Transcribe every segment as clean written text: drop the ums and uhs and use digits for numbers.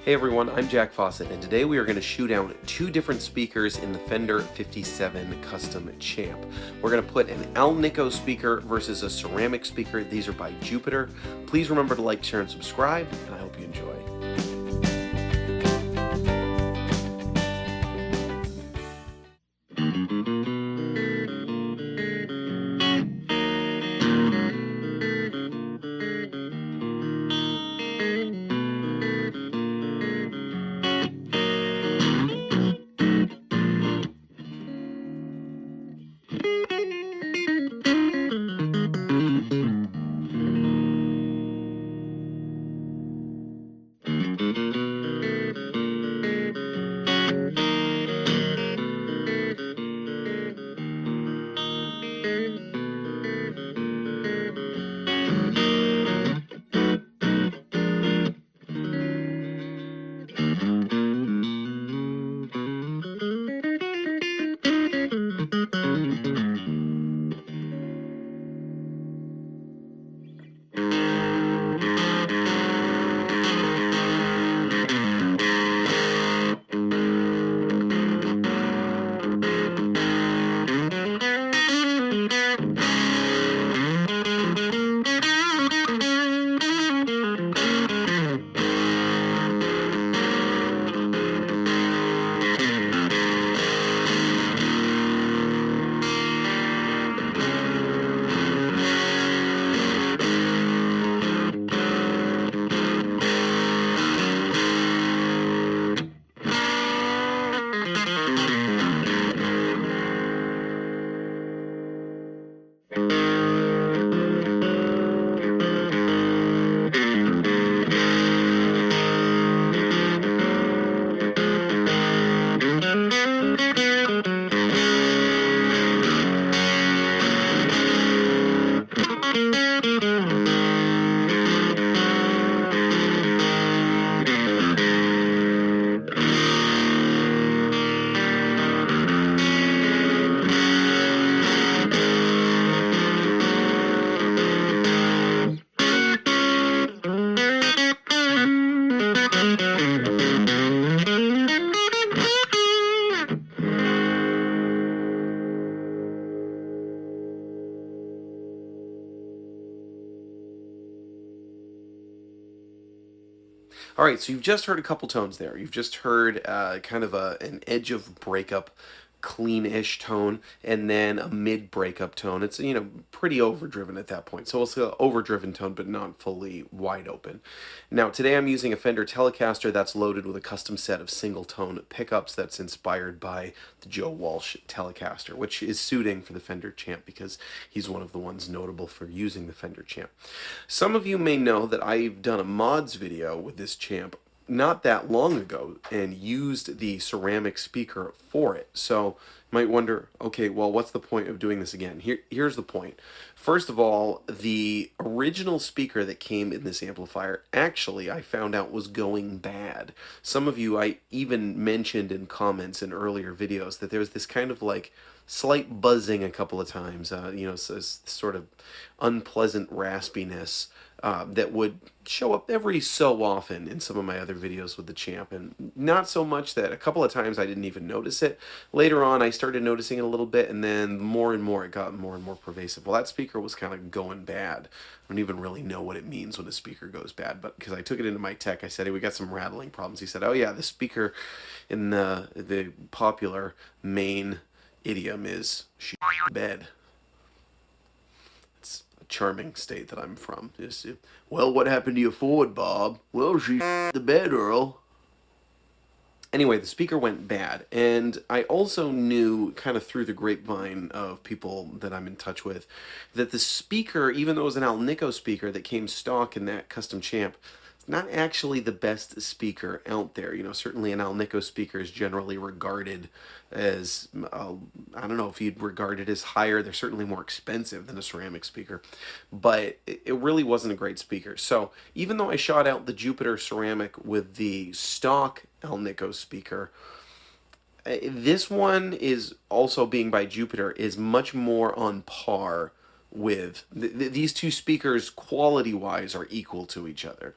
Hey everyone, I'm Jack Fossett, and today we are going to shoot out two different speakers in the Fender 57 Custom Champ. We're going to put an Alnico speaker versus a ceramic speaker. These are by Jupiter. Please remember to like, share, and subscribe, and I hope you enjoy. All right, so you've just heard a couple tones there. You've just heard kind of an edge of breakup, clean-ish tone, and then a mid-breakup tone. It's, pretty overdriven at that point. So it's an overdriven tone, but not fully wide open. Now, today I'm using a Fender Telecaster that's loaded with a custom set of single-tone pickups that's inspired by the Joe Walsh Telecaster, which is suiting for the Fender Champ because he's one of the ones notable for using the Fender Champ. Some of you may know that I've done a mods video with this Champ not that long ago and used the ceramic speaker for it. So you might wonder, okay, well, what's the point of doing this again? Here's the point. First of all, the original speaker that came in this amplifier, actually, I found out was going bad. Some of you, I even mentioned in comments in earlier videos that there was this kind of like slight buzzing a couple of times, so sort of unpleasant raspiness that would show up every so often in some of my other videos with the Champ, and not so much that a couple of times I didn't even notice it. Later on I started noticing it a little bit, and then more and more it got more and more pervasive. Well, that speaker was kind of going bad. I don't even really know what it means when a speaker goes bad, but because I took it into my tech, I said, hey, we got some rattling problems. He said, oh yeah, the speaker in the popular main idiom is shit the bed. It's a charming state that I'm from. Well, what happened to your Ford, Bob? Well, she the bed, Earl. Anyway, the speaker went bad, and I also knew, kind of through the grapevine of people that I'm in touch with, that the speaker, even though it was an Alnico speaker that came stock in that custom Champ, not actually the best speaker out there. Certainly an Alnico speaker is generally regarded as, I don't know if you'd regard it as higher. They're certainly more expensive than a ceramic speaker, but it really wasn't a great speaker. So even though I shot out the Jupiter ceramic with the stock Alnico speaker, this one is also being by Jupiter is much more on par with. These two speakers, quality-wise, are equal to each other.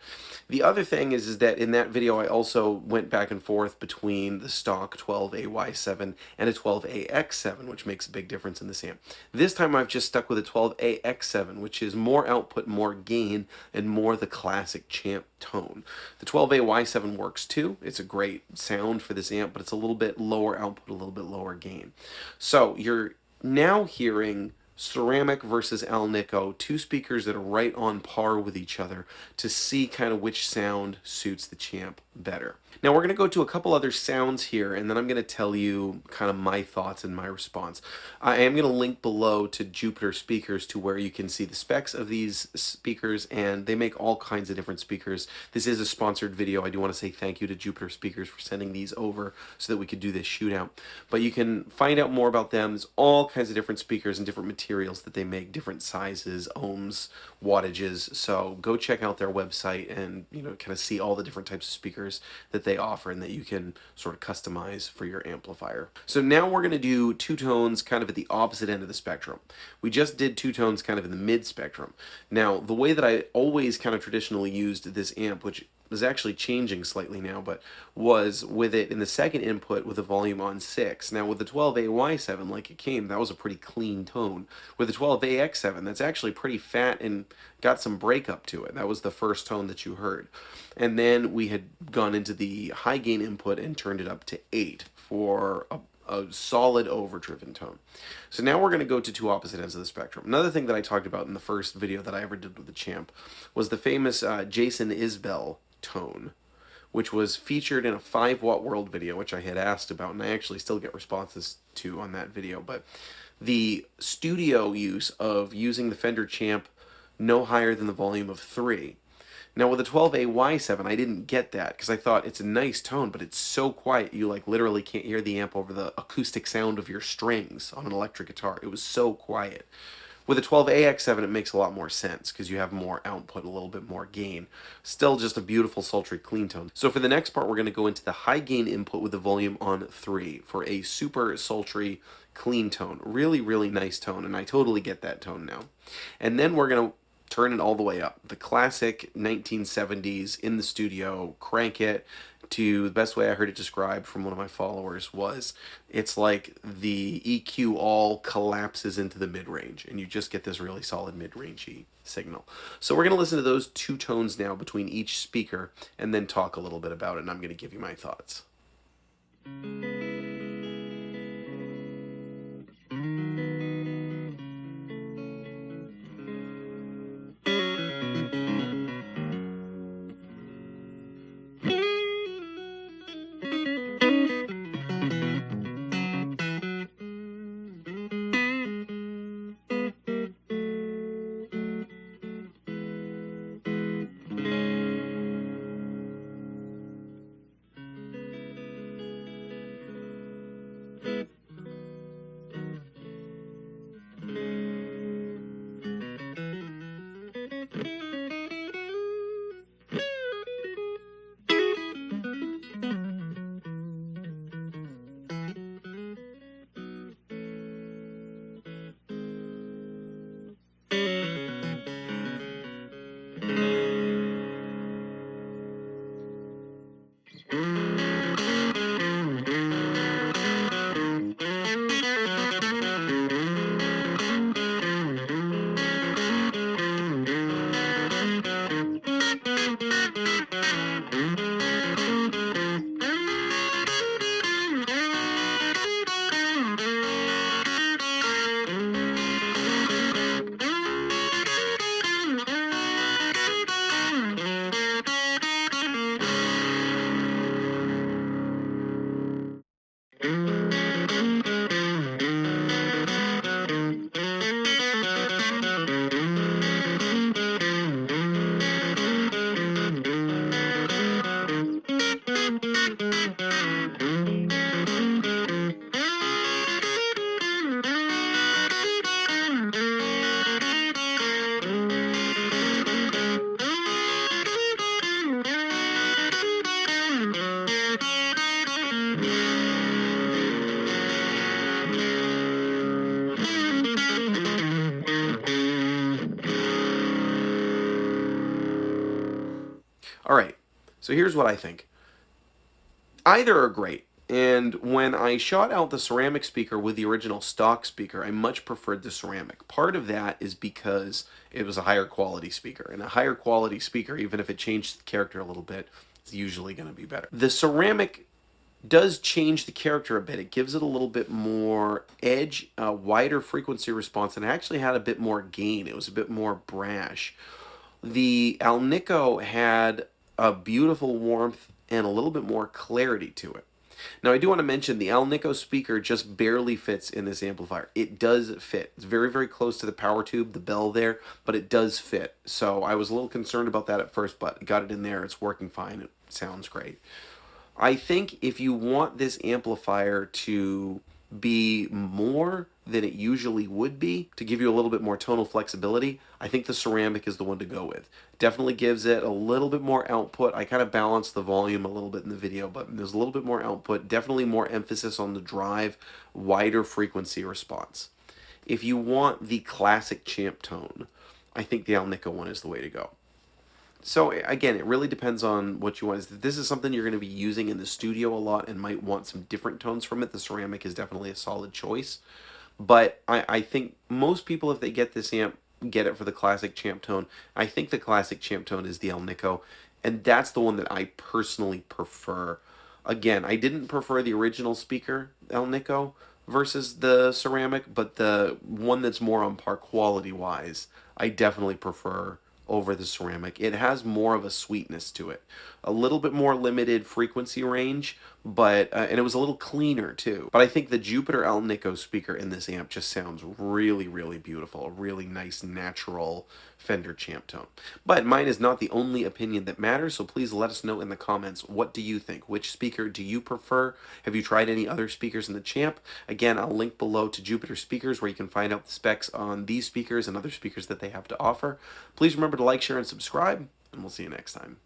The other thing is that in that video I also went back and forth between the stock 12AY7 and a 12AX7, which makes a big difference in this amp. This time I've just stuck with a 12AX7, which is more output, more gain, and more the classic Champ tone. The 12AY7 works too. It's a great sound for this amp, but it's a little bit lower output, a little bit lower gain. So you're now hearing ceramic versus Alnico, two speakers that are right on par with each other, to see kind of which sound suits the Champ better. Now we're going to go to a couple other sounds here, and then I'm going to tell you kind of my thoughts and my response. I am going to link below to Jupiter speakers to where you can see the specs of these speakers, and they make all kinds of different speakers. This is a sponsored video. I do want to say thank you to Jupiter speakers for sending these over so that we could do this shootout. But you can find out more about them. There's all kinds of different speakers and different materials that they make, different sizes, ohms, wattages. So go check out their website and kind of see all the different types of speakers that they offer and that you can sort of customize for your amplifier. So now we're going to do two tones kind of at the opposite end of the spectrum. We just did two tones kind of in the mid spectrum. Now the way that I always kind of traditionally used this amp, which is actually changing slightly now, but was with it in the second input with the volume on 6. Now with the 12AY7, like it came, that was a pretty clean tone. With the 12AX7, that's actually pretty fat and got some breakup to it. That was the first tone that you heard. And then we had gone into the high gain input and turned it up to 8 for a solid overdriven tone. So now we're going to go to two opposite ends of the spectrum. Another thing that I talked about in the first video that I ever did with the Champ was the famous Jason Isbell tone, which was featured in a 5-watt world video, which I had asked about, and I actually still get responses to on that video. But the studio use of using the Fender Champ no higher than the volume of 3. Now with the 12AY7, I didn't get that because I thought it's a nice tone, but it's so quiet you like literally can't hear the amp over the acoustic sound of your strings on an electric guitar. It was so quiet. With a 12AX7, it makes a lot more sense because you have more output, a little bit more gain. Still just a beautiful, sultry, clean tone. So for the next part, we're going to go into the high gain input with the volume on 3 for a super sultry, clean tone. Really, really nice tone, and I totally get that tone now. And then we're going to turn it all the way up. The classic 1970s in the studio, crank it to the best way I heard it described from one of my followers was it's like the EQ all collapses into the mid-range and you just get this really solid mid-rangey signal. So we're going to listen to those two tones now between each speaker and then talk a little bit about it, and I'm going to give you my thoughts. All right, so here's what I think. Either are great. And when I shot out the ceramic speaker with the original stock speaker, I much preferred the ceramic. Part of that is because it was a higher quality speaker. And a higher quality speaker, even if it changed the character a little bit, is usually going to be better. The ceramic does change the character a bit. It gives it a little bit more edge, a wider frequency response, and it actually had a bit more gain. It was a bit more brash. The Alnico had a beautiful warmth and a little bit more clarity to it. Now, I do want to mention the Alnico speaker just barely fits in this amplifier. It does fit. It's very, very close to the power tube, the bell there, but it does fit. So I was a little concerned about that at first, but got it in there. It's working fine. It sounds great. I think if you want this amplifier to be more than it usually would be, to give you a little bit more tonal flexibility, I think the ceramic is the one to go with. Definitely gives it a little bit more output. I kind of balanced the volume a little bit in the video, but there's a little bit more output, definitely more emphasis on the drive, wider frequency response. If you want the classic champ tone, I think the Alnico one is the way to go. So again, it really depends on what you want. If this is something you're going to be using in the studio a lot and might want some different tones from it, the ceramic is definitely a solid choice. But I think most people, if they get this amp, get it for the classic champ tone. I think the classic champ tone is the Alnico, and that's the one that I personally prefer. Again, I didn't prefer the original speaker, Alnico, versus the ceramic, but the one that's more on par quality-wise, I definitely prefer over the ceramic. It has more of a sweetness to it. A little bit more limited frequency range, but and it was a little cleaner too. But I think the Jupiter Alnico speaker in this amp just sounds really, really beautiful. A really nice, natural Fender champ tone. But mine is not the only opinion that matters, so please let us know in the comments, what do you think? Which speaker do you prefer? Have you tried any other speakers in the champ? Again, I'll link below to Jupiter Speakers where you can find out the specs on these speakers and other speakers that they have to offer. Please remember to like, share, and subscribe, and we'll see you next time.